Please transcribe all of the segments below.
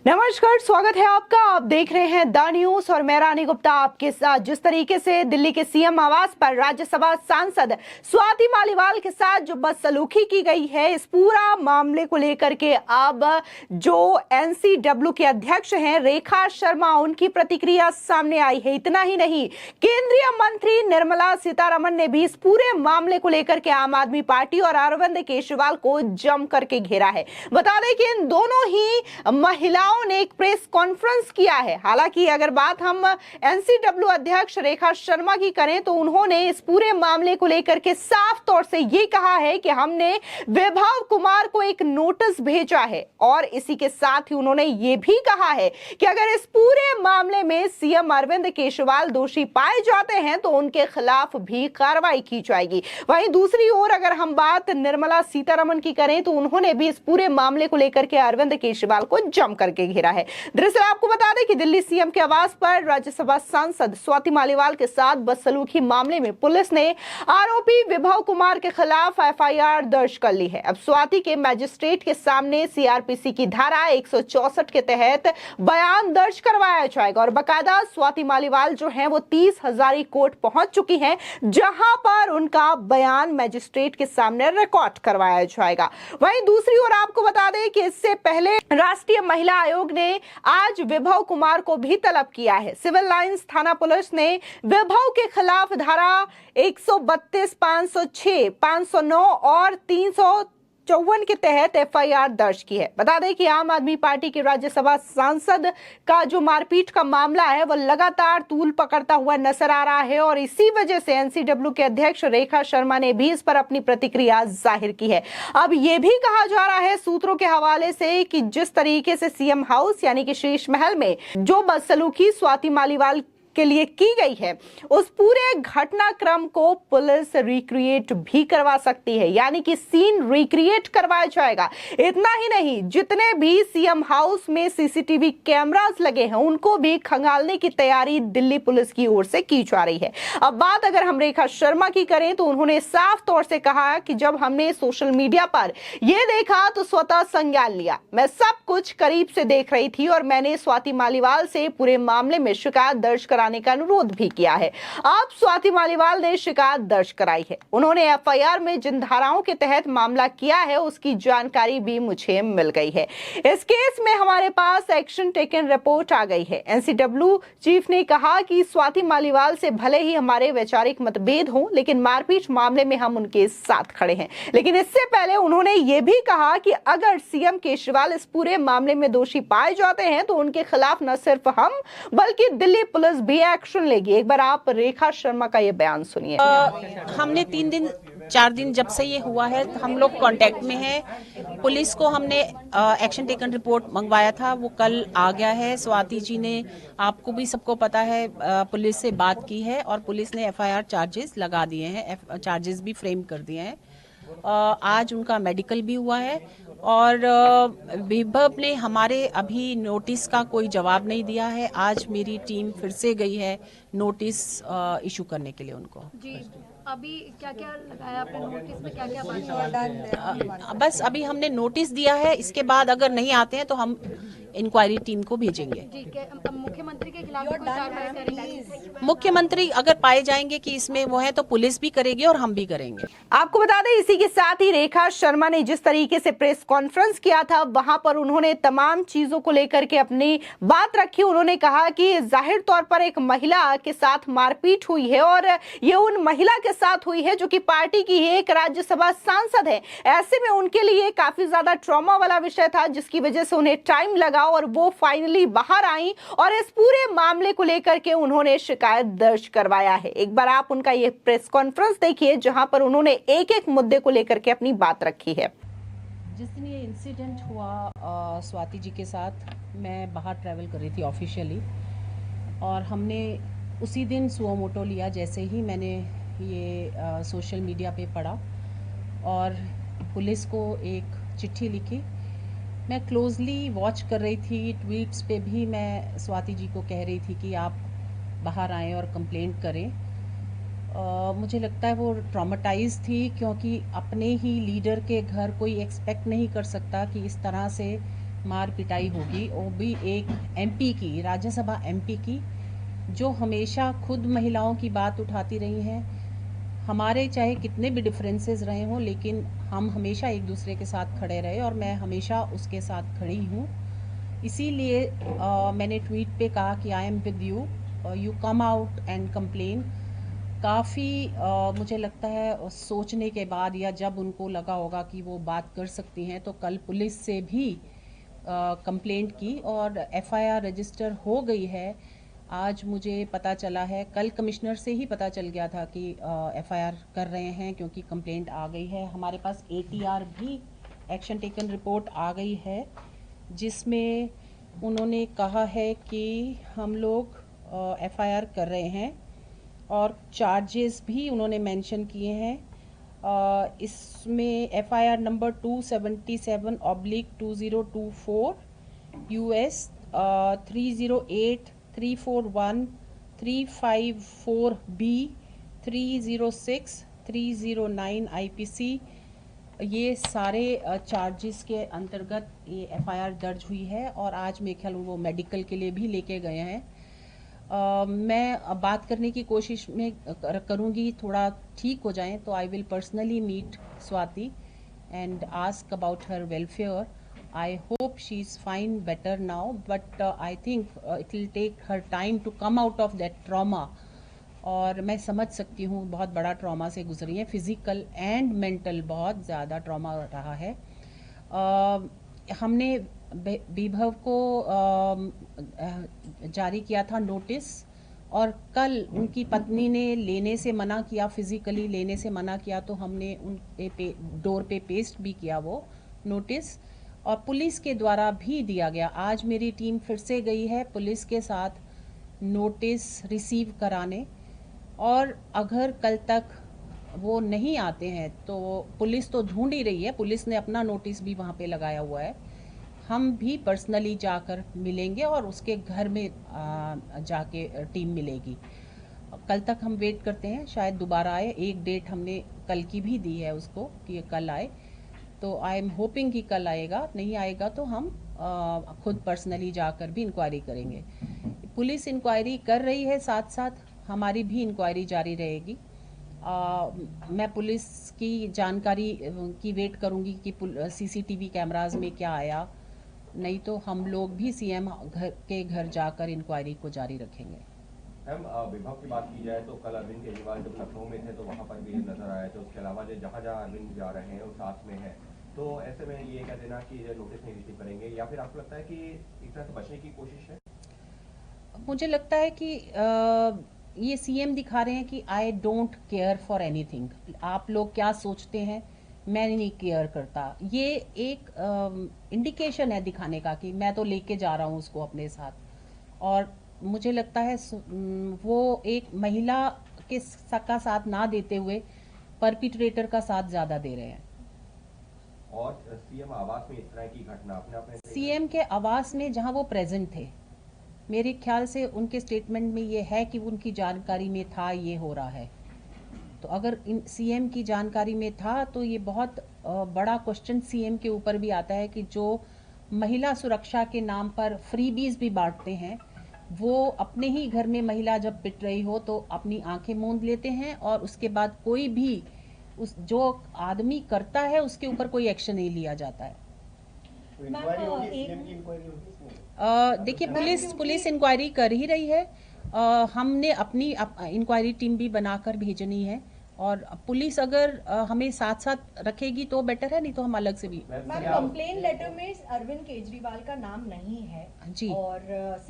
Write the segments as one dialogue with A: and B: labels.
A: नमस्कार, स्वागत है आपका। आप देख रहे हैं द न्यूज और मैं रानी गुप्ता आपके साथ। जिस तरीके से दिल्ली के सीएम आवास पर राज्यसभा सांसद स्वाति मालीवाल के साथ जो बदसलूकी की गई है, इस पूरा मामले को लेकर के अब जो एनसीडब्ल्यू के अध्यक्ष हैं रेखा शर्मा, उनकी प्रतिक्रिया सामने आई है। इतना ही नहीं, केंद्रीय मंत्री निर्मला सीतारमण ने भी इस पूरे मामले को लेकर के आम आदमी पार्टी और अरविंद केजरीवाल को जम करके घेरा है। बता दें कि इन दोनों ही महिलाओं ने एक प्रेस कॉन्फ्रेंस किया है। हालांकि अगर बात हम एनसीडब्ल्यू अध्यक्ष रेखा शर्मा की करें तो उन्होंने इस पूरे मामले को लेकर के साफ तौर से ये कहा है कि हमने विभव कुमार को एक नोटिस भेजा है और इसी के साथ ही उन्होंने ये भी कहा है कि अगर इस पूरे मामले में सीएम अरविंद केजरीवाल दोषी पाए जाते हैं तो उनके खिलाफ भी कार्रवाई की जाएगी। वहीं दूसरी ओर अगर हम बात निर्मला सीतारमण की करें तो उन्होंने भी इस पूरे मामले को लेकर के अरविंद केजरीवाल को जम करके घेरा है। दरअसल आपको बता दें कि दिल्ली सीएम के आवास पर राज्यसभा सांसद स्वाति मालीवाल के साथ बदसलूकी मामले में पुलिस ने आरोपी विभव कुमार के खिलाफ एफआईआर दर्ज कर ली है। अब स्वाति के मैजिस्ट्रेट के सामने सीआरपीसी की धारा 164 के तहत बयान दर्ज करवाया जाएगा और बाकायदा स्वाति मालीवाल जो है वो 30 हजारी कोर्ट पहुंच चुकी हैं, जहां पर उनका बयान मैजिस्ट्रेट के सामने रिकॉर्ड करवाया जाएगा। वहीं दूसरी ओर आपको बता दें कि इससे पहले राष्ट्रीय महिला आयोग ने आज विभव कुमार को भी तलब किया है। सिविल लाइंस थाना पुलिस ने विभव के खिलाफ धारा 132, 506, 509 और 354 के तहत एफआईआर दर्ज की है। बता दें कि आम आदमी पार्टी के राज्यसभा सांसद का जो मारपीट का मामला है वो लगातार तूल पकड़ता हुआ नजर आ रहा है और इसी वजह से एनसीडब्ल्यू के अध्यक्ष रेखा शर्मा ने भी इस पर अपनी प्रतिक्रिया जाहिर की है। अब यह भी कहा जा रहा है सूत्रों के हवाले से कि जिस तरीके से सीएम हाउस यानी कि शीश महल में जो बदसलूकी स्वाति मालीवाल के लिए की गई है, उस पूरे घटनाक्रम को पुलिस रिक्रिएट भी करवा सकती है, यानी कि सीन रिक्रिएट करवाया जाएगा। इतना ही नहीं, जितने भी सीएम हाउस में सीसीटीवी कैमरास लगे हैं उनको भी खंगालने की तैयारी दिल्ली पुलिस की ओर से की जा रही है। अब बात अगर हम रेखा शर्मा की करें तो उन्होंने साफ तौर से कहा कि जब हमने सोशल मीडिया पर यह देखा तो स्वतः संज्ञान लिया। मैं सब कुछ करीब से देख रही थी और मैंने स्वाति मालीवाल से पूरे मामले में शिकायत दर्ज कराने का अनुरोध भी किया है। अब स्वाति मालीवाल ने शिकायत दर्ज कराई है। उन्होंने एफआईआर में जिन धाराओं के तहत मामला किया है उसकी जानकारी भी मुझे मिल गई है। इस केस में हमारे पास एक्शन टेकन रिपोर्ट आ गई है। एनसीडब्ल्यू चीफ ने कहा कि स्वाति मालीवाल से भले ही हमारे वैचारिक मतभेद हों, लेकिन मारपीट मामले में हम उनके साथ खड़े हैं। लेकिन इससे पहले उन्होंने यह भी कहा कि अगर सीएम केजरीवाल इस पूरे मामले में दोषी पाए जाते हैं तो उनके खिलाफ न सिर्फ हम बल्कि दिल्ली पुलिस भी एक्शन लेगी। एक बार आप रेखा शर्मा का ये बयान सुनिए।
B: हमने 4 दिन जब से ये हुआ है हम लोग कांटेक्ट में हैं। पुलिस को हमने एक्शन टेकन रिपोर्ट मंगवाया था, वो कल आ गया है। स्वाति जी ने, आपको भी सबको पता है, पुलिस से बात की है और पुलिस ने एफआईआर चार्जेस लगा दिए हैं, चार्जेस भी फ्रेम कर दिए हैं। आज उनका मेडिकल भी हुआ है और विभव ने हमारे अभी नोटिस का कोई जवाब नहीं दिया है। आज मेरी टीम फिर से गई है नोटिस इशू करने के लिए उनको।
C: जी, अभी क्या क्या लगाया आपने नोटिस में, क्या क्या बात?
B: बस अभी हमने नोटिस दिया है, इसके बाद अगर नहीं आते हैं तो हम इंक्वायरी टीम को भेजेंगे।
C: जी, मुख्यमंत्री के खिलाफ कोई कार्रवाई करेंगे?
B: मुख्यमंत्री अगर पाए जाएंगे कि इसमें वो है तो पुलिस भी करेगी और हम भी करेंगे।
A: आपको बता दें इसी के साथ ही रेखा शर्मा ने जिस तरीके से प्रेस कॉन्फ्रेंस किया था वहां पर उन्होंने तमाम चीजों को लेकर के अपनी बात रखी। उन्होंने कहा कि जाहिर तौर पर एक महिला के साथ मारपीट हुई है और ये उन महिला के साथ हुई है जो कि पार्टी की एक राज्यसभा सांसद है। ऐसे में उनके लिए काफी ज्यादा ट्रॉमा वाला विषय था, जिसकी वजह से उन्हें टाइम लगा और वो फाइनली बाहर आई और इस पूरे मामले को लेकर के उन्होंने शिकायत दर्ज करवाया है। एक बार आप उनका ये प्रेस कॉन्फ्रेंस देखिए जहां पर उन्होंने एक एक मुद्दे को लेकर के अपनी बात रखी है।
B: जिस दिन ये इंसिडेंट हुआ स्वाति जी के साथ, मैं बाहर ट्रैवल कर रही थी ऑफिशियली और हमने उसी दिन सुओ मोटो लिया जैसे ही मैंने ये सोशल मीडिया पे पढ़ा और पुलिस को एक चिट्ठी लिखी। मैं क्लोजली वॉच कर रही थी, ट्वीट्स पे भी मैं स्वाति जी को कह रही थी कि आप बाहर आएँ और कंप्लेंट करें। मुझे लगता है वो ट्रॉमेटाइज थी क्योंकि अपने ही लीडर के घर कोई एक्सपेक्ट नहीं कर सकता कि इस तरह से मार पिटाई होगी, वो भी एक एमपी की, राज्यसभा एमपी की, जो हमेशा खुद महिलाओं की बात उठाती रही हैं। हमारे चाहे कितने भी डिफरेंसेस रहे हों, लेकिन हम हमेशा एक दूसरे के साथ खड़े रहे और मैं हमेशा उसके साथ खड़ी हूँ। इसीलिए मैंने ट्वीट पे कहा कि I am with you, you come out and complain. काफ़ी मुझे लगता है सोचने के बाद, या जब उनको लगा होगा कि वो बात कर सकती हैं, तो कल पुलिस से भी कंप्लेंट की और एफआईआर रजिस्टर हो गई है। आज मुझे पता चला है, कल कमिश्नर से ही पता चल गया था कि एफआईआर कर रहे हैं, क्योंकि कंप्लेंट आ गई है। हमारे पास एटीआर भी, एक्शन टेकन रिपोर्ट आ गई है, जिसमें उन्होंने कहा है कि हम लोग एफआईआर कर रहे हैं और चार्जेस भी उन्होंने मेंशन किए हैं। इसमें FIR number 277/2024 US 308-341 354B 306 309 IPC, ये सारे चार्जेस के अंतर्गत ये एफआईआर दर्ज हुई है और आज मेरे ख्याल वो मेडिकल के लिए भी लेके गए हैं। मैं बात करने की कोशिश में करूँगी, थोड़ा ठीक हो जाएं तो I will personally meet Swati and ask about her welfare. I hope she is fine, better now, but I think it will take her time to come out of that trauma. और मैं समझ सकती हूँ बहुत बड़ा ट्रॉमा से गुजरी है, फिज़िकल एंड मेंटल बहुत ज़्यादा ट्रॉमा रहा है। हमने विभव को जारी किया था नोटिस, और कल उनकी पत्नी ने लेने से मना किया, फिज़िकली लेने से मना किया, तो हमने उनके डोर पे पेस्ट भी किया वो नोटिस, और पुलिस के द्वारा भी दिया गया। आज मेरी टीम फिर से गई है पुलिस के साथ नोटिस रिसीव कराने, और अगर कल तक वो नहीं आते हैं तो पुलिस तो ढूंढ ही रही है, पुलिस ने अपना नोटिस भी वहाँ पे लगाया हुआ है। हम भी पर्सनली जाकर मिलेंगे और उसके घर में जाके टीम मिलेगी। कल तक हम वेट करते हैं, शायद दोबारा आए। एक डेट हमने कल की भी दी है उसको कि ये कल आए, तो आई एम होपिंग कि कल आएगा। नहीं आएगा तो हम खुद पर्सनली जाकर भी इंक्वायरी करेंगे। पुलिस इंक्वायरी कर रही है, साथ साथ हमारी भी इंक्वायरी जारी रहेगी। मैं पुलिस की जानकारी की वेट करूंगी कि सीसीटीवी कैमराज में क्या आया, नहीं तो हम लोग भी सीएम घर जाकर इंक्वायरी को जारी रखेंगे।
D: मैम, विभाग की बात की जाए तो कल अरविंद केजरीवाल जब लखनऊ में थे तो वहाँ पर भी नजर आए थे। उसके अलावा जो जहाँ जहाँ अरविंद जा रहे हैं वो साथ में है, तो ऐसे में ये कह देना कि नोटिस नहीं रिसीव करेंगे, या फिर आपको लगता है कि एक तरह से बचने की कोशिश है?
B: मुझे लगता है कि ये सीएम दिखा रहे हैं कि I don't care for anything. आप लोग क्या सोचते हैं, मैं नहीं केयर करता। ये एक इंडिकेशन है दिखाने का कि मैं तो लेके जा रहा हूँ उसको अपने साथ, और मुझे लगता है वो एक महिला के का साथ ना देते हुए परपिट्रेटर का साथ ज़्यादा दे रहे हैं।
D: और सीएम आवास में इस तरह की घटना अपने
B: सीएम के आवास में जहाँ वो प्रेजेंट थे, मेरे ख्याल से उनके स्टेटमेंट में ये है कि उनकी जानकारी में था ये हो रहा है। तो अगर सीएम की जानकारी में था तो ये बहुत बड़ा क्वेश्चन सीएम के ऊपर भी आता है कि जो महिला सुरक्षा के नाम पर फ्रीबीज भी बांटते हैं, वो अपने ही घर में महिला जब पिट रही हो तो अपनी आंखें मूंद लेते हैं, और उसके बाद कोई भी उस जो आदमी करता है उसके ऊपर कोई एक्शन नहीं लिया जाता है। देखिए, पुलिस इंक्वायरी कर ही रही है। हमने अपनी इंक्वायरी टीम भी बनाकर भेजनी है, और पुलिस अगर हमें साथ साथ रखेगी तो बेटर है, नहीं तो हम अलग से भी।
E: मैम, कंप्लेन लेटर में अरविंद केजरीवाल का नाम नहीं है
B: जी,
E: और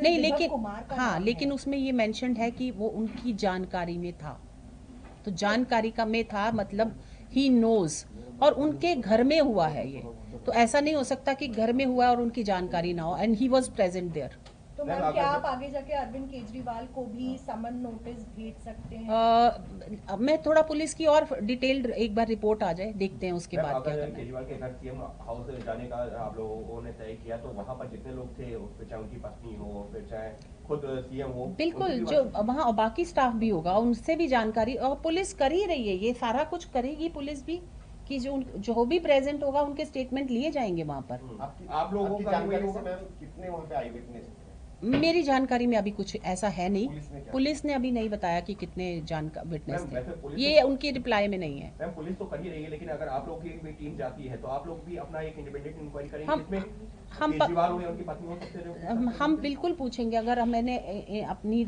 B: नहीं, लेकिन
E: कुमार का
B: हाँ,
E: नाम
B: लेकिन
E: है।
B: उसमें ये मेंशन्ड है कि वो उनकी जानकारी में था, तो जानकारी का में था मतलब ही नोज, और उनके घर में हुआ है ये, तो ऐसा नहीं हो सकता कि घर में हुआ और उनकी जानकारी ना हो, and he was present there.
E: तो मैम, क्या आप आगे जाके अरविंद केजरीवाल को भी समन नोटिस भेज सकते हैं?
B: मैं थोड़ा पुलिस की और डिटेल्ड एक बार रिपोर्ट आ जाए, देखते हैं उसके बाद क्या करना है।
D: केजरीवाल के घर सीएम हाउस जाने का आप लोगों ने तय किया, तो वहाँ पर जितने लोग थे, फिर चाहे उनकी पत्नी हो, फिर चाहे खुद सीएम हो,
B: बिल्कुल, जो वहाँ बाकी स्टाफ भी होगा उनसे भी जानकारी, और पुलिस कर ही रही है, ये सारा कुछ करेगी पुलिस भी कि जो भी प्रेजेंट होगा उनके स्टेटमेंट लिए जाएंगे वहाँ पर।
F: आप लोगों
D: आपकी
F: का
D: जानकारी
F: जानकारी
D: से
F: से
D: मैम कितने वहाँ पे आई विटनेस थे?
B: मेरी जानकारी में अभी कुछ ऐसा है नहीं।
D: पुलिस ने क्या
B: पुलिस ने अभी नहीं बताया कि कितने विटनेस
D: मैम, वैसे
B: थे,
D: पुलिस
B: ये
D: तो-
B: उनकी रिप्लाई में नहीं है।
D: मैम पुलिस तो कर ही रही है, लेकिन अगर आप लोग की भी टीम जाती है तो आप लोग भी अपना एक इंडिपेंडेंट इंक्वायरी करेंगे
B: हम-
D: जिसमें
B: हम प-
D: केजरीवाल हो या उनकी पत्नी हो सकते
B: हम बिल्कुल पूछेंगे। अगर मैंने अपनी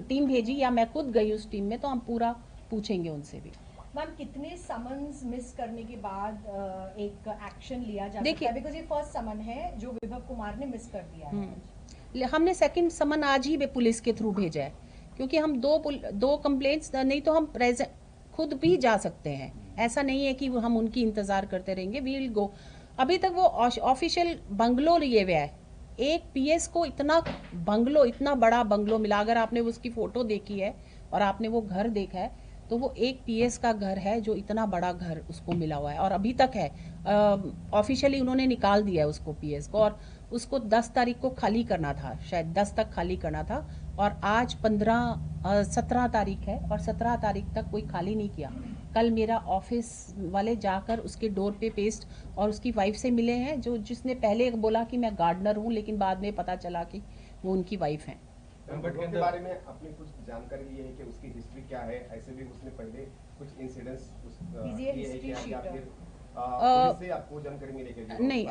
B: टीम भेजी या मैं खुद गई उस टीम में तो हम पूरा पूछेंगे उनसे भी।
E: मैम कितने समन्स मिस करने के बाद एक एक्शन लिया जा सकता
B: देखिए-
E: है, बिकॉज ये फर्स्ट समन है जो विभव कुमार ने मिस कर दिया है।
B: हमने सेकंड समन आज ही पुलिस के थ्रू भेजा है, क्योंकि हम दो कंप्लेंट्स, नहीं तो हम प्रेजेंट खुद भी जा सकते हैं। ऐसा नहीं है कि हम उनकी इंतजार करते रहेंगे, वी विल गो। अभी तक वो ऑफिशियल बंगलो लिए हुआ है। एक पीएस को इतना बड़ा बंगलो मिला। अगर आपने उसकी फोटो देखी है और आपने वो घर देखा है तो वो एक पीएस का घर है जो इतना बड़ा घर उसको मिला हुआ है और अभी तक है। ऑफिशियली उन्होंने निकाल दिया है उसको, पीएस को, और उसको 10 तारीख को खाली करना था, शायद 10 तक खाली करना था, और आज 17 तारीख है और 17 तारीख तक कोई खाली नहीं किया। कल मेरा ऑफिस वाले जाकर उसके डोर पे पेस्ट और उसकी वाइफ से मिले हैं, जिसने पहले बोला कि मैं गार्डनर हूँ, लेकिन बाद में पता चला कि वो उनकी वाइफ हैं।
F: विभव के बारे में अपनी कुछ जानकारी ये है कि उसकी हिस्ट्री क्या है? ऐसे भी उसने पहले कुछ इंसिडेंट्स
E: Easy है history sheet।
F: पुलिस से आपको जानकारी मिलेगी?
B: नहीं,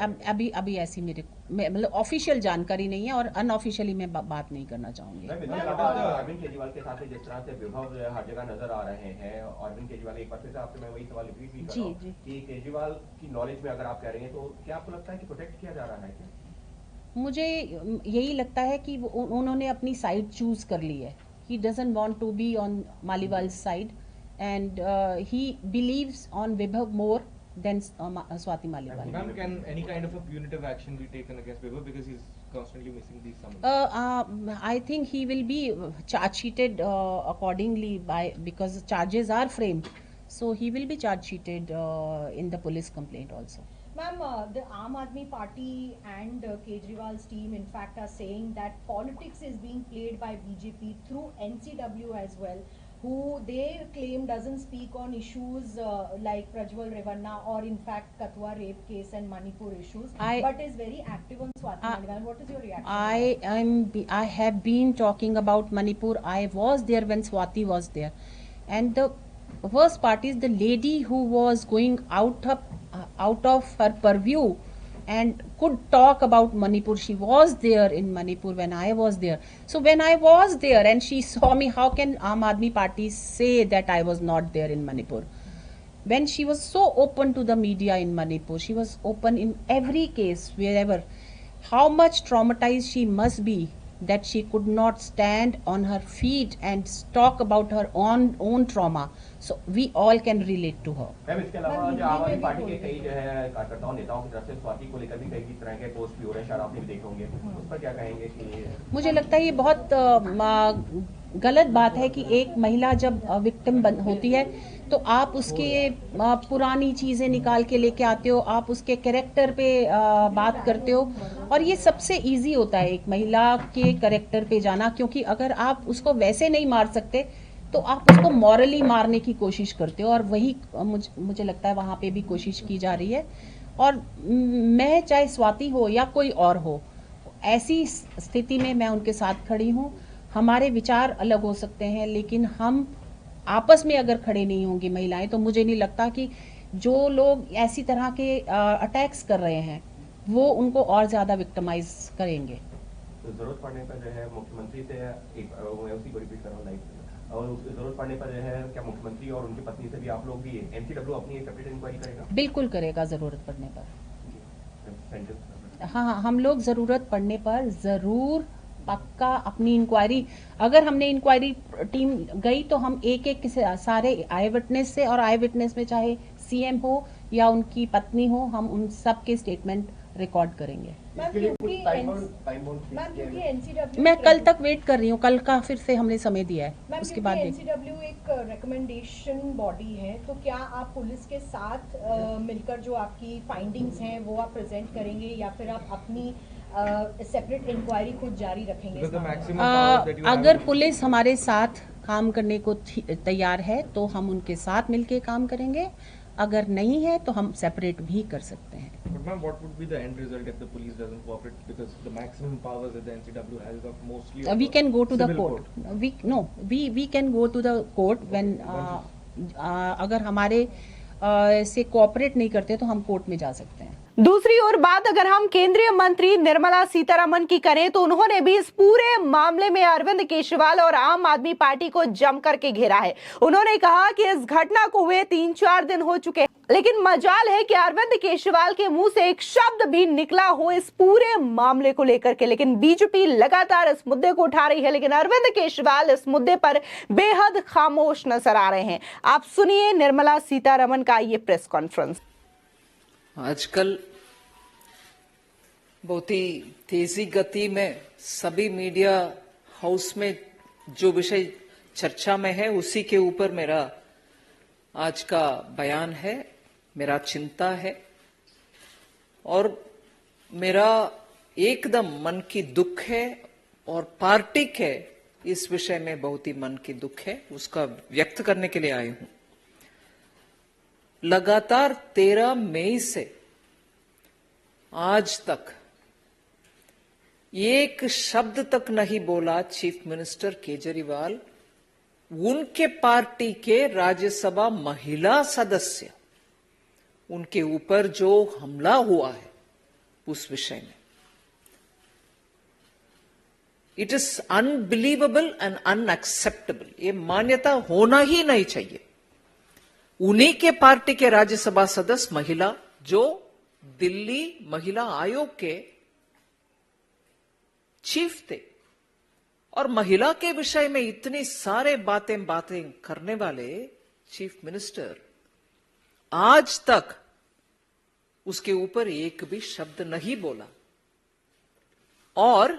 B: अभी ऐसी मतलब ऑफिशियल जानकारी नहीं है और अनऑफिशियली मैं बात नहीं करना चाहूंगी।
D: मैम, इसके अलावा अरविंद केजरीवाल के साथ जिस तरह से विभव हर जगह नजर आ रहे हैं, और अरविंद केजरीवाल, एक बार फिर से आपसे मैं वही सवाल रिपीट भी कर रहा हूं कि केजरीवाल की नॉलेज में अगर आप कह रहे हैं तो क्या आपको लगता है कि प्रोटेक्ट किया जा रहा है क्या?
B: मुझे यही लगता है कि उन्होंने अपनी साइड चूज कर ली है। He doesn't want to be on Maliwal side and he believes on Vibhav more than Swati Maliwal.
G: Ma'am, can any kind of a punitive action be taken against Vibhav because he's constantly missing these summons?
B: I think he will be charge sheeted accordingly because charges are framed, so he will be charge sheeted in the police complaint also.
E: Ma'am, the Aam Aadmi Party and Kejriwal's team in fact are saying that politics is being played by BJP through NCW as well, who they claim doesn't speak on issues like Prajwal Revanna or in fact Kathua rape case and Manipur issues, but is very active on Swati Maliwal. What is your reaction?
B: I have been talking about Manipur. I was there when Swati was there, and the worst part is the lady who was going out of her purview and could talk about Manipur. She was there in Manipur when I was there. So when I was there and she saw me, how can Aam Aadmi Party say that I was not there in Manipur? When she was so open to the media in Manipur, she was open in every case, wherever. How much traumatized she must be that she could not stand on her feet and talk about her own trauma. So we all can relate to her.
D: Ma'am, इसके अलावा जो आम Aadmi party के कई जो है कार्यकर्ताओं नेताओं की तरफ से स्वाति को लेकर भी कई तरह के पोस्ट भी हो रहे हैं, शायद आपने भी देखे होंगे, उस पर क्या कहेंगे कि
B: मुझे लगता है ये बहुत गलत बात है कि एक महिला जब विक्टिम होती है तो आप उसके पुरानी चीज़ें निकाल के लेके आते हो, आप उसके कैरेक्टर पे बात करते हो, और ये सबसे इजी होता है एक महिला के कैरेक्टर पे जाना, क्योंकि अगर आप उसको वैसे नहीं मार सकते तो आप उसको मॉरली मारने की कोशिश करते हो, और वही मुझे लगता है वहाँ पे भी कोशिश की जा रही है। और मैं चाहे स्वाति हो या कोई और हो, ऐसी स्थिति में मैं उनके साथ खड़ी हूँ। हमारे विचार अलग हो सकते हैं, लेकिन हम आपस में अगर खड़े नहीं होंगी महिलाएं, तो मुझे नहीं लगता कि जो लोग ऐसी तरह के अटैक्स कर रहे हैं वो उनको और ज़्यादा विक्टिमाइज करेंगे।
D: तो जरूरत पड़ने पर जो है मुख्यमंत्री से मैं उसी को रिपीट कर रहा हूँ लाइव, और जरूरत पड़ने पर जो है क्या मुख्यमंत्री और उनकी पत्नी से भी आप लोग भी एनसीडब्ल्यू अपनी सेपरेट इंक्वायरी करेगा?
B: बिल्कुल करेगा ज़रूरत पड़ने पर।
D: सेंटर
B: हाँ, हम लोग ज़रूरत पड़ने पर ज़रूर पक्का अपनी इंक्वायरी, अगर हमने इंक्वायरी टीम गई तो हम एक सारे आई विटनेस से, और आई विटनेस में चाहे सीएम हो या उनकी पत्नी हो, हम उन सब के स्टेटमेंट रिकॉर्ड करेंगे।
E: मैम, क्योंकि NCW
B: मैं कल तक वेट कर रही हूँ, कल का फिर से हमने समय दिया है, उसके बाद
E: NCW एक रिकमेंडेशन बॉडी है, तो क्या आप पुलिस के साथ मिलकर जो आपकी फाइंडिंग्स हैं वो आप प्रेजेंट करेंगे या फिर आप अपनी सेपरेट इंक्वायरी खुद जारी रखेंगे?
B: अगर पुलिस हमारे साथ काम करने को तैयार है तो हम उनके साथ मिलके काम करेंगे। अगर नहीं है तो हम सेपरेट भी कर सकते हैं.
G: But ma'am, what would be the end result if the police doesn't cooperate? Because the maximum powers that the NCW has are mostly
B: We can go to the
G: civil
B: court. We can go to the court when अगर हमारे से cooperate नहीं करते तो हम court में जा सकते हैं.
A: दूसरी ओर बात अगर हम केंद्रीय मंत्री निर्मला सीतारमण की करें तो उन्होंने भी इस पूरे मामले में अरविंद केजरीवाल और आम आदमी पार्टी को जम करके घेरा है. उन्होंने कहा कि इस घटना को हुए 3-4 दिन हो चुके हैं, लेकिन मजाल है कि अरविंद केजरीवाल के मुंह से एक शब्द भी निकला हो इस पूरे मामले को लेकर के. लेकिन बीजेपी लगातार इस मुद्दे को उठा रही है, लेकिन अरविंद केजरीवाल इस मुद्दे पर बेहद खामोश नजर आ रहे हैं. आप सुनिए निर्मला सीतारमण का ये प्रेस कॉन्फ्रेंस.
H: आजकल बहुत ही तेजी गति में सभी मीडिया हाउस में जो विषय चर्चा में है उसी के ऊपर मेरा आज का बयान है, मेरा चिंता है और मेरा एकदम मन की दुख है और पार्टी के इस विषय में बहुत ही मन की दुख है, उसका व्यक्त करने के लिए आए हूं. लगातार 13 मई से आज तक एक शब्द तक नहीं बोला चीफ मिनिस्टर केजरीवाल उनके पार्टी के राज्यसभा महिला सदस्य उनके ऊपर जो हमला हुआ है उस विषय में. It is unbelievable and unacceptable. ये मान्यता होना ही नहीं चाहिए. उन्हीं के पार्टी के राज्यसभा सदस्य महिला जो दिल्ली महिला आयोग के चीफ थे और महिला के विषय में इतनी सारे बातें करने वाले चीफ मिनिस्टर आज तक उसके ऊपर एक भी शब्द नहीं बोला और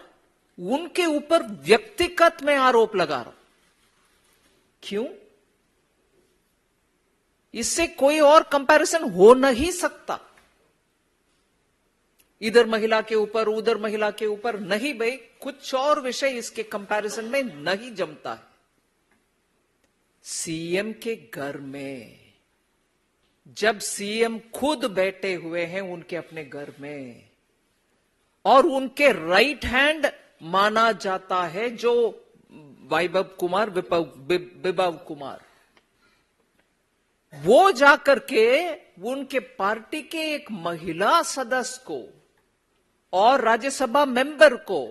H: उनके ऊपर व्यक्तिगत में आरोप लगा रहा हूं. क्यों? इससे कोई और कंपैरिजन हो नहीं सकता. इधर महिला के ऊपर उधर महिला के ऊपर नहीं भाई, कुछ और विषय इसके कंपैरिजन में नहीं जमता है. सीएम के घर में जब सीएम खुद बैठे हुए हैं उनके अपने घर में और उनके राइट हैंड माना जाता है जो वैभव कुमार विभव कुमार, वो जाकर के उनके पार्टी के एक महिला सदस्य को और राज्यसभा मेंबर को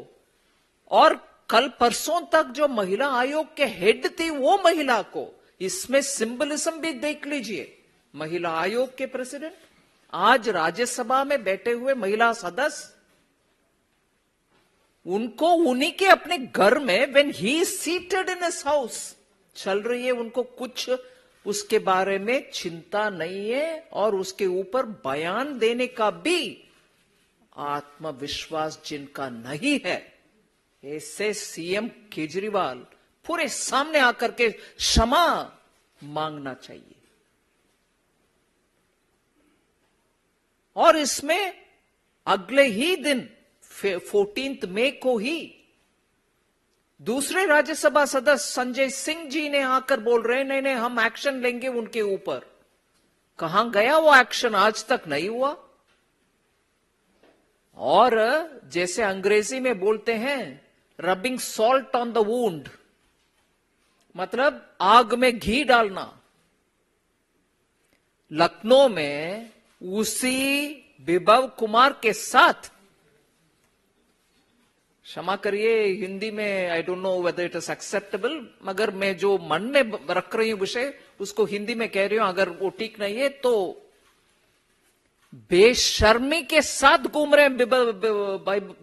H: और कल परसों तक जो महिला आयोग के हेड थी वो महिला को, इसमें सिंबलिज्म भी देख लीजिए. महिला आयोग के प्रेसिडेंट आज राज्यसभा में बैठे हुए महिला सदस्य, उनको उन्हीं के अपने घर में when he is seated in his house चल रही है, उनको कुछ उसके बारे में चिंता नहीं है और उसके ऊपर बयान देने का भी आत्मविश्वास जिनका नहीं है, ऐसे सीएम केजरीवाल पूरे सामने आकर के क्षमा मांगना चाहिए. और इसमें अगले ही दिन 14 मई को ही दूसरे राज्यसभा सदस्य संजय सिंह जी ने आकर बोल रहे हैं नहीं हम एक्शन लेंगे उनके ऊपर. कहां गया वो एक्शन? आज तक नहीं हुआ. और जैसे अंग्रेजी में बोलते हैं rubbing salt on the wound, मतलब आग में घी डालना. लखनऊ में उसी विभव कुमार के साथ, क्षमा करिए हिंदी में I don't know whether it is acceptable, मगर मैं जो मन में रख रही हूं विषय उसको हिंदी में कह रही हूं, अगर वो ठीक नहीं है तो बेशर्मी के साथ घूम रहे हैं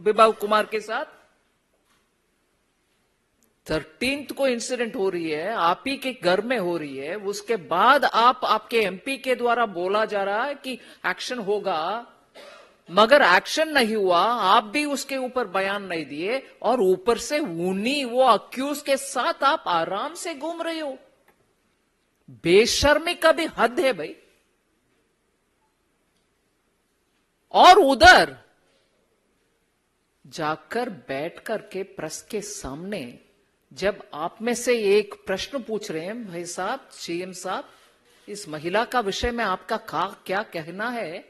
H: विभव कुमार के साथ. 13th को इंसिडेंट हो रही है, आप ही के घर में हो रही है. उसके बाद आपके एमपी के द्वारा बोला जा रहा है कि एक्शन होगा, मगर एक्शन नहीं हुआ. आप भी उसके ऊपर बयान नहीं दिए और ऊपर से उन्हीं वो अक्यूज के साथ आप आराम से घूम रहे हो. बेशर्मी का भी हद है भाई. और उधर जाकर बैठ करके प्रेस के सामने जब आप में से एक प्रश्न पूछ रहे हैं, भाई साहब सीएम साहब इस महिला का विषय में आपका क्या कहना है?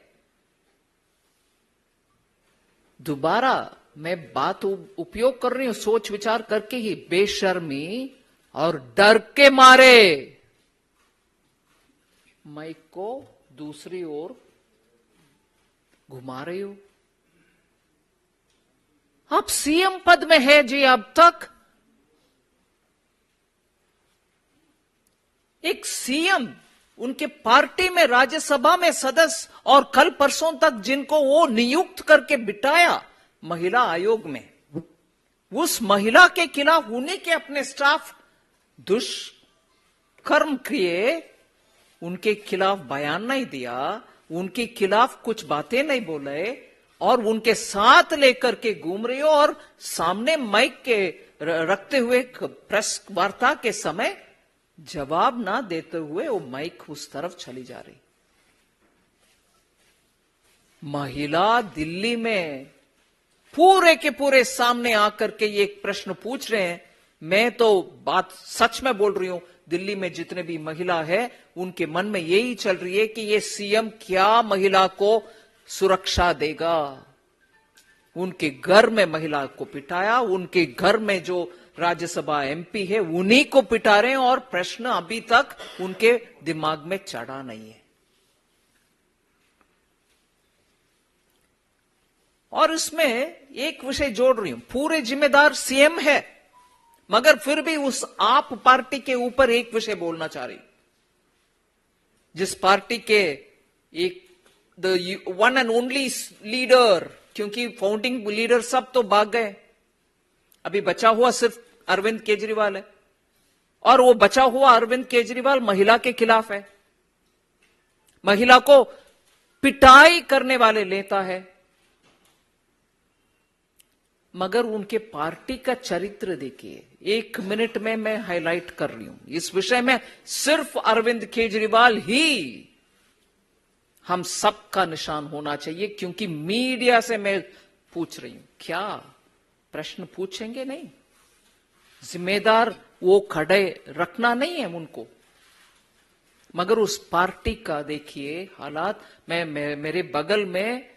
H: दोबारा मैं बात उपयोग कर रही हूं सोच विचार करके ही। बेशर्मी और डर के मारे माइक को दूसरी ओर घुमा रही हो। आप सीएम पद में है जी। अब तक एक सीएम, उनके पार्टी में राज्यसभा में सदस्य, और कल परसों तक जिनको वो नियुक्त करके बिठाया महिला आयोग में, उस महिला के खिलाफ उन्हीं के अपने स्टाफ दुष्कर्म किए, उनके खिलाफ बयान नहीं दिया, उनके खिलाफ कुछ बातें नहीं बोले, और उनके साथ लेकर के घूम रही हो, और सामने माइक के रखते हुए प्रेस वार्ता के समय जवाब ना देते हुए वो माइक उस तरफ चली जा रही। महिला दिल्ली में पूरे के पूरे सामने आकर के ये एक प्रश्न पूछ रहे हैं। मैं तो बात सच में बोल रही हूं, दिल्ली में जितने भी महिला है उनके मन में यही चल रही है कि ये सीएम क्या महिला को सुरक्षा देगा। उनके घर में महिला को पिटाया, उनके घर में जो राज्यसभा एमपी है उन्हीं को पिटा रहे हैं, और प्रश्न अभी तक उनके दिमाग में चढ़ा नहीं है। और इसमें एक विषय जोड़ रही हूं, पूरे जिम्मेदार सीएम है, मगर फिर भी उस आप पार्टी के ऊपर एक विषय बोलना चाह रही, जिस पार्टी के एक the one and only leader, क्योंकि फाउंडिंग लीडर सब तो भाग गए, अभी बचा हुआ सिर्फ अरविंद केजरीवाल है, और वो बचा हुआ अरविंद केजरीवाल महिला के खिलाफ है, महिला को पिटाई करने वाले नेता है। मगर उनके पार्टी का चरित्र देखिए, 1 मिनट में मैं हाईलाइट कर रही हूं इस विषय में। सिर्फ अरविंद केजरीवाल ही हम सबका निशान होना चाहिए, क्योंकि मीडिया से मैं पूछ रही हूं, क्या प्रश्न पूछेंगे? नहीं, जिम्मेदार वो खड़े रखना नहीं है उनको, मगर उस पार्टी का देखिए हालात। मेरे बगल में,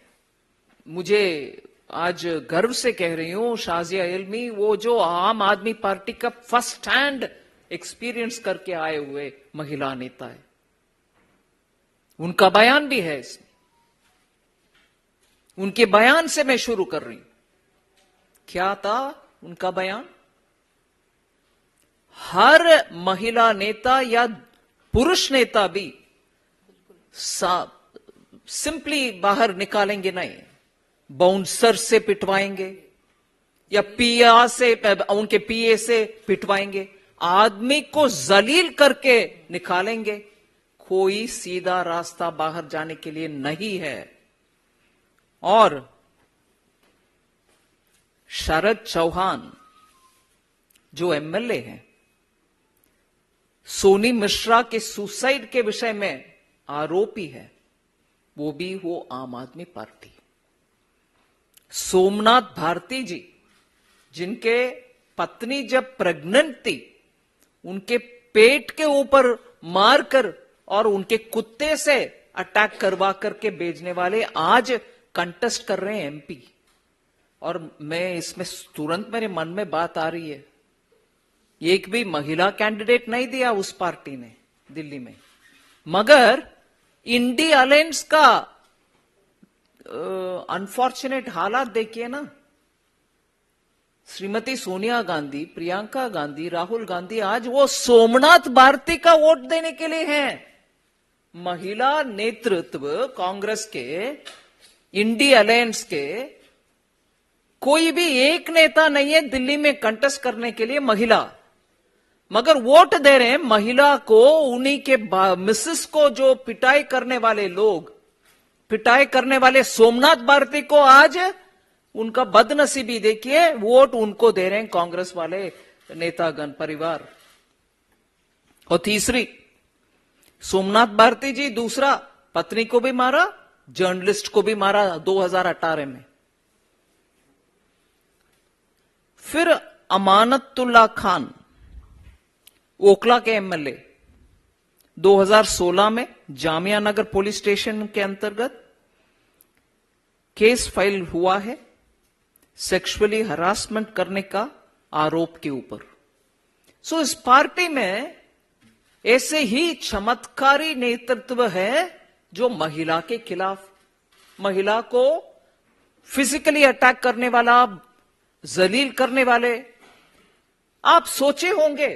H: मुझे आज गर्व से कह रही हूं, शाजिया इल्मी, वो जो आम आदमी पार्टी का फर्स्ट हैंड एक्सपीरियंस करके आए हुए महिला नेता है, उनका बयान भी है इसमें। उनके बयान से मैं शुरू कर रही हूं। क्या था उनका बयान? हर महिला नेता या पुरुष नेता भी सिंपली बाहर निकालेंगे नहीं, बाउंसर से पिटवाएंगे या पीए से, उनके पीए से पिटवाएंगे, आदमी को जलील करके निकालेंगे। कोई सीधा रास्ता बाहर जाने के लिए नहीं है। और शरद चौहान जो एमएलए हैं, सोनी मिश्रा के सुसाइड के विषय में आरोपी है, वो भी वो आम आदमी पार्टी। सोमनाथ भारती जी, जिनके पत्नी जब प्रेग्नेंट थी, उनके पेट के ऊपर मारकर और उनके कुत्ते से अटैक करवा करके भेजने वाले आज कंटेस्ट कर रहे हैं एमपी। और मैं इसमें तुरंत मेरे मन में बात आ रही है, एक भी महिला कैंडिडेट नहीं दिया उस पार्टी ने दिल्ली में, मगर इंडी अलायंस का अनफॉर्चुनेट हालात देखिए ना। श्रीमती सोनिया गांधी, प्रियंका गांधी, राहुल गांधी आज वो सोमनाथ भारती का वोट देने के लिए हैं। महिला नेतृत्व कांग्रेस के, इंडी अलायंस के कोई भी एक नेता नहीं है दिल्ली में कंटेस्ट करने के लिए महिला, मगर वोट दे रहे हैं महिला को। उन्हीं के मिसेस को जो पिटाई करने वाले लोग, पिटाई करने वाले सोमनाथ भारती को आज उनका बदनसीबी देखिए, वोट उनको दे रहे हैं कांग्रेस वाले नेतागण परिवार। और तीसरी, सोमनाथ भारती जी दूसरा, पत्नी को भी मारा, जर्नलिस्ट को भी मारा 2018 में। फिर अमानतुल्ला खान, ओखला के एमएलए, 2016 में जामिया नगर पुलिस स्टेशन के अंतर्गत केस फाइल हुआ है सेक्सुअली हरासमेंट करने का आरोप के ऊपर। सो इस पार्टी में ऐसे ही चमत्कारी नेतृत्व है जो महिला के खिलाफ, महिला को फिजिकली अटैक करने वाला, जलील करने वाले। आप सोचे होंगे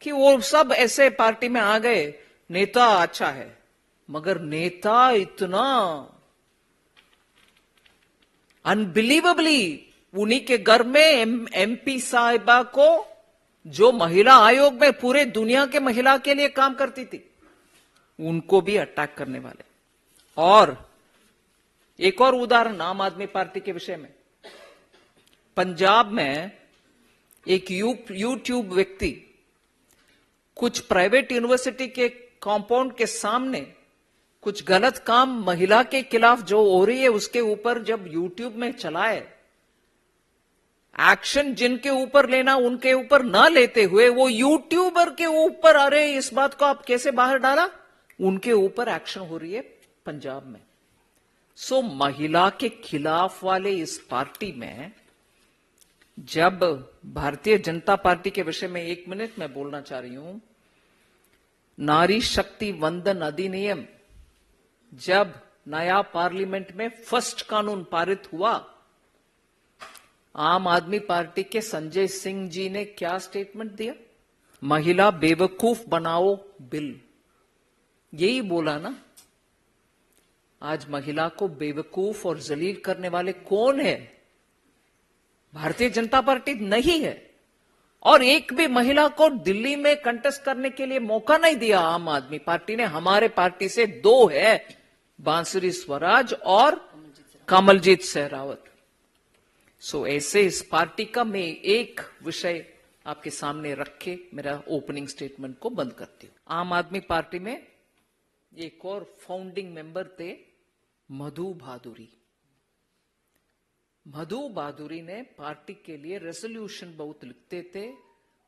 H: कि वो सब ऐसे पार्टी में आ गए, नेता अच्छा है, मगर नेता इतना अनबिलीवेबली, उन्हीं के घर में एमपी साहिबा को, जो महिला आयोग में पूरे दुनिया के महिला के लिए काम करती थी, उनको भी अटैक करने वाले। और एक और उदाहरण आम आदमी पार्टी के विषय में, पंजाब में एक यूट्यूब व्यक्ति कुछ प्राइवेट यूनिवर्सिटी के कंपाउंड के सामने कुछ गलत काम महिला के खिलाफ जो हो रही है उसके ऊपर जब यूट्यूब में चलाए, एक्शन जिनके ऊपर लेना उनके ऊपर ना लेते हुए वो यूट्यूबर के ऊपर, अरे इस बात को आप कैसे बाहर डाला, उनके ऊपर एक्शन हो रही है पंजाब में। सो महिला के खिलाफ वाले इस पार्टी में, जब भारतीय जनता पार्टी के विषय में 1 मिनट में बोलना चाह रही हूं, नारी शक्ति वंदन अधिनियम जब नया पार्लियामेंट में फर्स्ट कानून पारित हुआ, आम आदमी पार्टी के संजय सिंह जी ने क्या स्टेटमेंट दिया, महिला बेवकूफ बनाओ बिल, यही बोला ना। आज महिला को बेवकूफ और जलील करने वाले कौन है? भारतीय जनता पार्टी नहीं है। और एक भी महिला को दिल्ली में कंटेस्ट करने के लिए मौका नहीं दिया आम आदमी पार्टी ने। हमारे पार्टी से 2 है, बांसुरी स्वराज और कमलजीत सहरावत। सो ऐसे इस पार्टी का मैं एक विषय आपके सामने रख के मेरा ओपनिंग स्टेटमेंट को बंद करती हूं। आम आदमी पार्टी में एक और फाउंडिंग मेंबर थे मधु भादुरी। मधु भादुरी ने पार्टी के लिए रेजोल्यूशन बहुत लिखते थे,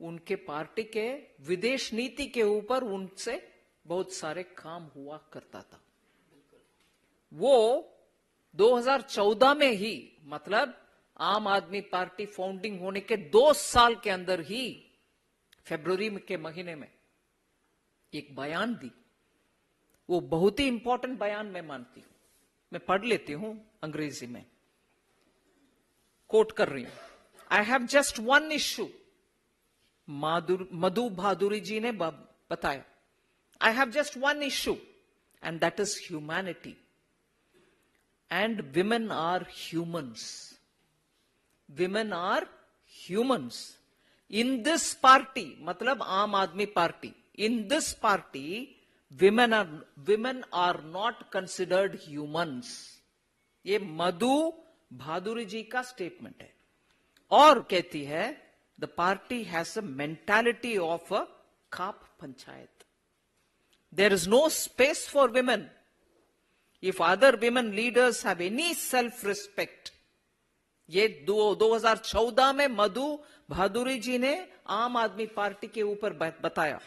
H: उनके पार्टी के विदेश नीति के ऊपर उनसे बहुत सारे काम हुआ करता था। वो 2014 में ही, मतलब आम आदमी पार्टी फाउंडिंग होने के 2 साल के अंदर ही, फरवरी के महीने में एक बयान दी। वो बहुत ही इंपॉर्टेंट बयान मैं मानती हूं, मैं पढ़ लेती हूं अंग्रेजी में, कोट कर रही हूं। I have just one issue, Madhu Bhaduri ji ने बताया, I have just one issue and that is humanity and women are humans. Women are humans in this party, मतलब Aam Aadmi Party, in this party women are not considered humans। ये मधु भादुरी जी का statement है। और कहती है the party has a mentality of a khap panchayat. There is no space for women if other women leaders have any self respect. ये 2014 में मधु भादुरी जी ने आम आदमी पार्टी के ऊपर बताया,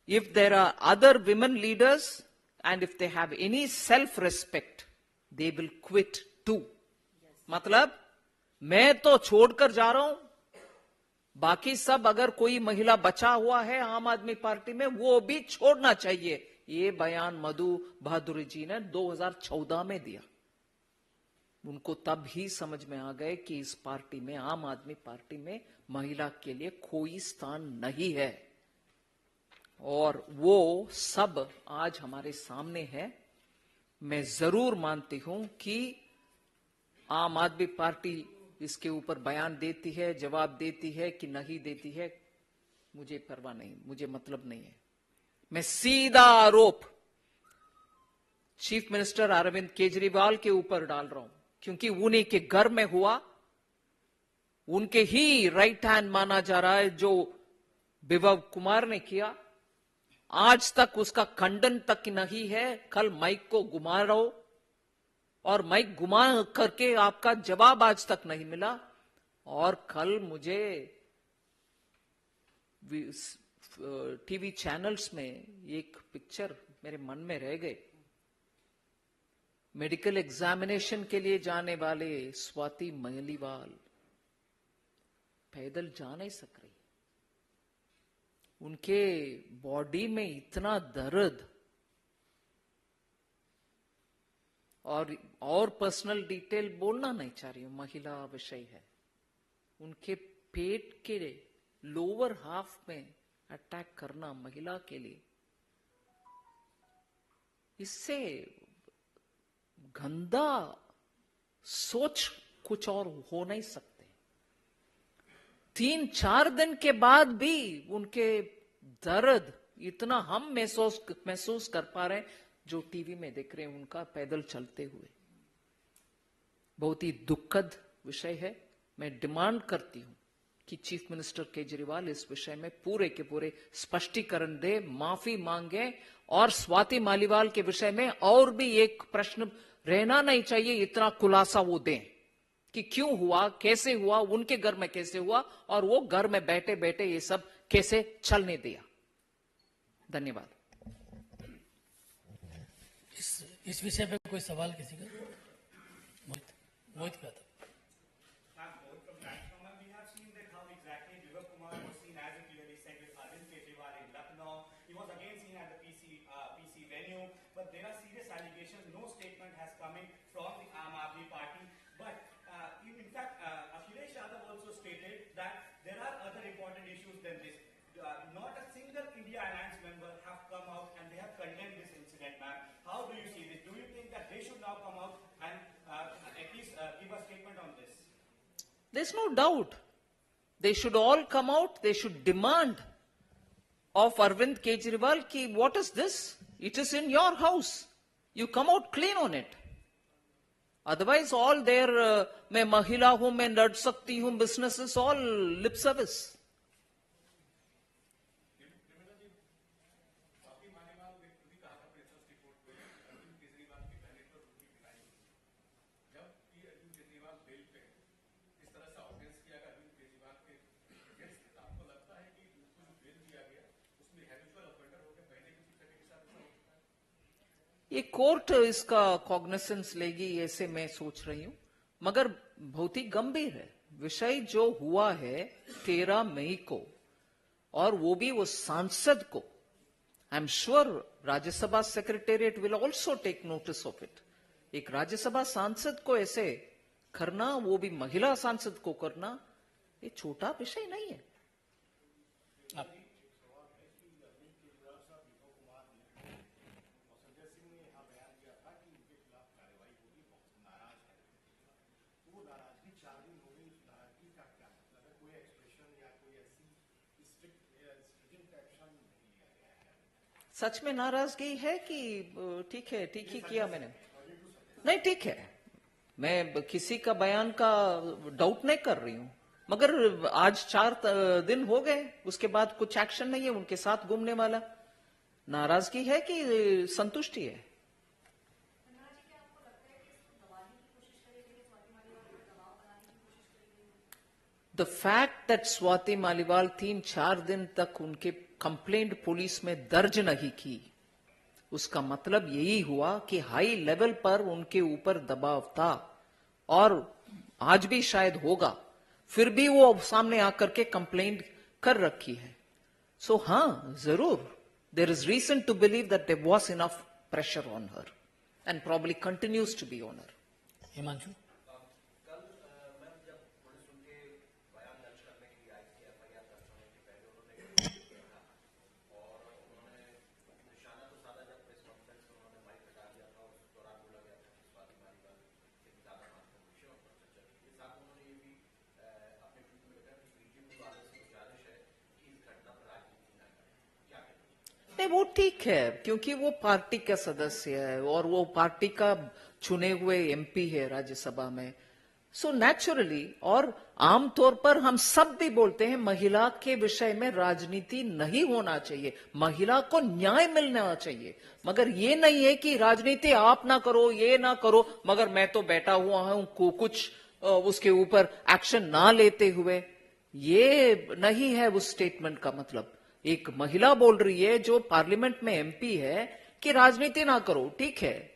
H: if there are other women leaders and if they have any self-respect, they will quit too। मतलब मैं तो छोड़कर जा रहा हूं, बाकी सब अगर कोई महिला बचा हुआ है आम आदमी पार्टी में, वो भी छोड़ना चाहिए। ये बयान मधु भादुरी जी ने 2014 में दिया। उनको तब ही समझ में आ गए कि इस पार्टी में, आम आदमी पार्टी में, महिला के लिए कोई स्थान नहीं है। और वो सब आज हमारे सामने है। मैं जरूर मानती हूं कि आम आदमी पार्टी इसके ऊपर बयान देती है, जवाब देती है कि नहीं देती है, मुझे परवाह नहीं, मुझे मतलब नहीं है। मैं सीधा आरोप चीफ मिनिस्टर अरविंद केजरीवाल के ऊपर डाल रहा हूं, क्योंकि उन्हीं के घर में हुआ, उनके ही राइट हैंड माना जा रहा है जो विभव कुमार ने किया। आज तक उसका खंडन तक नहीं है। कल माइक को घुमा रहो और माइक घुमा करके आपका जवाब आज तक नहीं मिला। और कल मुझे टीवी चैनल्स में एक पिक्चर मेरे मन में रह गए। मेडिकल एग्जामिनेशन के लिए जाने वाले स्वाति मालीवाल पैदल जा नहीं सक रही, उनके बॉडी में इतना दर्द, और पर्सनल डिटेल बोलना नहीं चाह रही हूं, महिला विषय है। उनके पेट के लोअर हाफ में अटैक करना महिला के लिए, इससे गंदा सोच कुछ और हो नहीं सकते। 3-4 दिन के बाद भी उनके दर्द इतना हम महसूस कर पा रहे हैं, जो टीवी में देख रहे हैं उनका पैदल चलते हुए। बहुत ही दुखद विषय है। मैं डिमांड करती हूं कि चीफ मिनिस्टर केजरीवाल इस विषय में पूरे के पूरे स्पष्टीकरण दे, माफी मांगे, और स्वाति मालीवाल के विषय में और भी एक प्रश्न रहना नहीं चाहिए, इतना खुलासा वो दें कि क्यों हुआ, कैसे हुआ, उनके घर में कैसे हुआ, और वो घर में बैठे बैठे ये सब कैसे चलने दिया। धन्यवाद।
I: इस विषय पे कोई सवाल किसी का? मोहित का था।
J: But there are serious allegations. No statement has come in from the Aam Aadmi Party. But in fact, Akhilesh Yadav also stated that there are other important issues than this. Not a single India Alliance member have come out and they have condemned this incident, ma'am. How do you see this? Do you think that they should now come out and at least give a statement on this?
H: There's no doubt. They should all come out. They should demand of Arvind Kejriwal ki what is this? It is in your house. You come out clean on it. Otherwise, all there, मैं महिला हूं, मैं लड़ सकती हूं, business is all lip service. ये court इसका cognisance लेगी ऐसे मैं सोच रही हूं, मगर बहुत ही गंभीर है विषय जो हुआ है 13 मई को, और वो भी वो सांसद को। I am sure Rajya Sabha secretariat will also take notice of it. एक राज्यसभा सांसद को ऐसे करना, वो भी महिला सांसद को करना, ये छोटा विषय नहीं है। सच में नाराजगी है कि ठीक है, ठीक ही किया मैंने? नहीं, ठीक है, मैं किसी का बयान का डाउट नहीं कर रही हूं, मगर आज 4 दिन हो गए, उसके बाद कुछ एक्शन नहीं है उनके साथ घूमने वाला। नाराजगी है कि संतुष्टि है? The fact that Swati Maliwal 3-4 दिन तक उनके कंप्लेंट पुलिस में दर्ज नहीं की, उसका मतलब यही हुआ कि हाई लेवल पर उनके ऊपर दबाव था, और आज भी शायद होगा, फिर भी वो सामने आकर के कंप्लेंट कर रखी है। सो हाँ, जरूर there is reason to believe that there was enough pressure on her and probably continues to be on her.
I: Himanshu,
H: नहीं, वो ठीक है, क्योंकि वो पार्टी का सदस्य है और वो पार्टी का चुने हुए एमपी है राज्यसभा में। सो नेचुरली, और आमतौर पर हम सब भी बोलते हैं महिला के विषय में राजनीति नहीं होना चाहिए, महिला को न्याय मिलना चाहिए, मगर ये नहीं है कि राजनीति आप ना करो, ये ना करो, मगर मैं तो बैठा हुआ हूं कुछ उसके ऊपर एक्शन ना लेते हुए। ये नहीं है उस स्टेटमेंट का मतलब। एक महिला बोल रही है जो पार्लियामेंट में एमपी है कि राजनीति ना करो, ठीक है,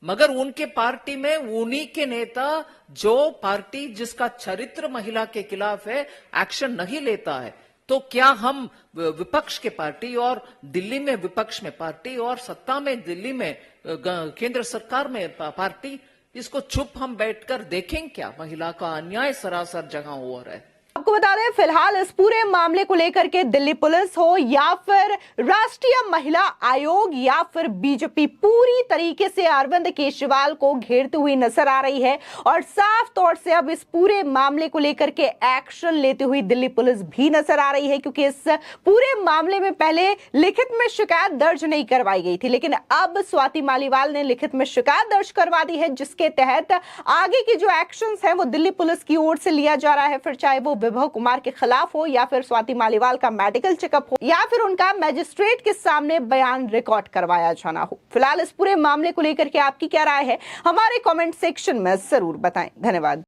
H: मगर उनके पार्टी में उन्हीं के नेता जो पार्टी जिसका चरित्र महिला के खिलाफ है एक्शन नहीं लेता है, तो क्या हम विपक्ष के पार्टी और दिल्ली में विपक्ष में पार्टी और सत्ता में दिल्ली में केंद्र सरकार में पार्टी, इसको चुप हम बैठकर देखें क्या? महिला का अन्याय सरासर जगह हो रहा है।
A: आपको बता दें, फिलहाल इस पूरे मामले को लेकर के दिल्ली पुलिस हो या फिर राष्ट्रीय महिला आयोग या फिर बीजेपी पूरी तरीके से अरविंद केजरीवाल को घेरती हुई नजर आ रही है और साफ तौर से अब इस पूरे मामले को लेकर के एक्शन लेती हुई दिल्ली पुलिस भी नजर आ रही है, क्योंकि इस पूरे मामले में पहले लिखित में शिकायत दर्ज नहीं करवाई गई थी, लेकिन अब स्वाति मालीवाल ने लिखित में शिकायत दर्ज करवा दी है, जिसके तहत आगे की जो एक्शन है वो दिल्ली पुलिस की ओर से लिया जा रहा है, फिर चाहे वो विभव कुमार के खिलाफ हो या फिर स्वाति मालीवाल का मेडिकल चेकअप हो या फिर उनका मजिस्ट्रेट के सामने बयान रिकॉर्ड करवाया जाना हो। फिलहाल इस पूरे मामले को लेकर के आपकी क्या राय है, हमारे कमेंट सेक्शन में जरूर बताएं। धन्यवाद।